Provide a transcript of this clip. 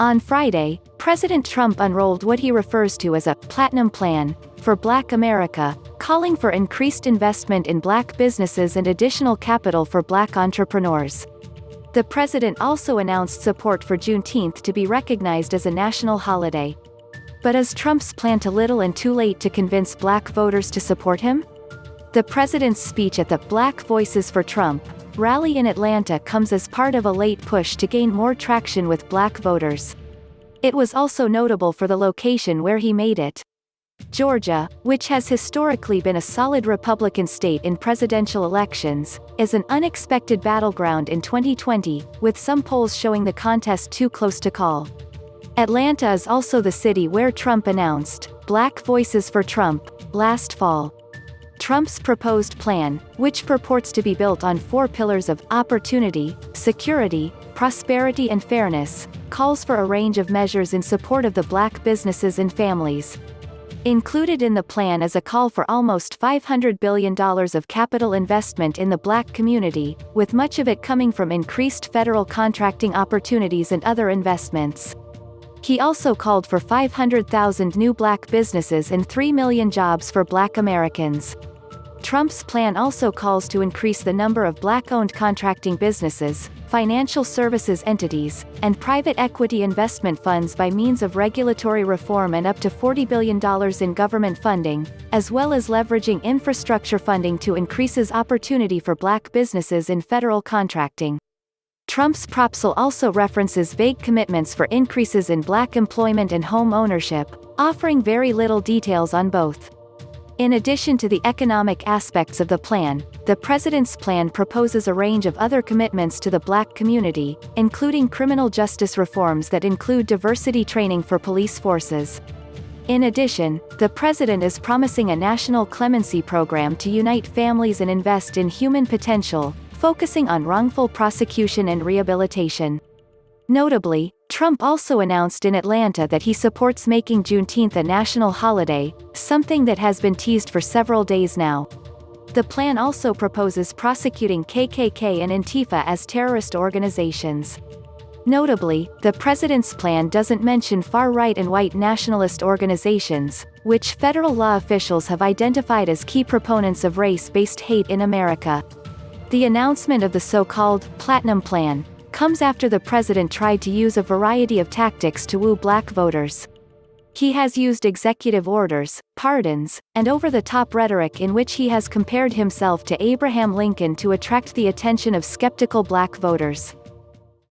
On Friday, President Trump unrolled what he refers to as a platinum plan for Black America, calling for increased investment in Black businesses and additional capital for Black entrepreneurs. The president also announced support for Juneteenth to be recognized as a national holiday. But is Trump's plan too little and too late to convince Black voters to support him? The president's speech at the Black Voices for Trump rally in Atlanta comes as part of a late push to gain more traction with Black voters. It was also notable for the location where he made it. Georgia, which has historically been a solid Republican state in presidential elections, is an unexpected battleground in 2020, with some polls showing the contest too close to call. Atlanta is also the city where Trump announced Black Voices for Trump last fall. Trump's proposed plan, which purports to be built on 4 pillars of opportunity, security, prosperity and fairness, calls for a range of measures in support of the Black businesses and families. Included in the plan is a call for almost $500 billion of capital investment in the Black community, with much of it coming from increased federal contracting opportunities and other investments. He also called for 500,000 new Black businesses and 3 million jobs for Black Americans. Trump's plan also calls to increase the number of Black-owned contracting businesses, financial services entities, and private equity investment funds by means of regulatory reform and up to $40 billion in government funding, as well as leveraging infrastructure funding to increase opportunity for Black businesses in federal contracting. Trump's propsal also references vague commitments for increases in Black employment and home ownership, offering very little details on both. In addition to the economic aspects of the plan, the president's plan proposes a range of other commitments to the Black community, including criminal justice reforms that include diversity training for police forces. In addition, the president is promising a National Clemency Program to unite families and invest in human potential, focusing on wrongful prosecution and rehabilitation. Notably, Trump also announced in Atlanta that he supports making Juneteenth a national holiday, something that has been teased for several days now. The plan also proposes prosecuting KKK and ANTIFA as terrorist organizations. Notably, the president's plan doesn't mention far-right and white nationalist organizations, which federal law officials have identified as key proponents of race-based hate in America. The announcement of the so-called Platinum Plan comes after the president tried to use a variety of tactics to woo Black voters. He has used executive orders, pardons, and over-the-top rhetoric in which he has compared himself to Abraham Lincoln to attract the attention of skeptical Black voters.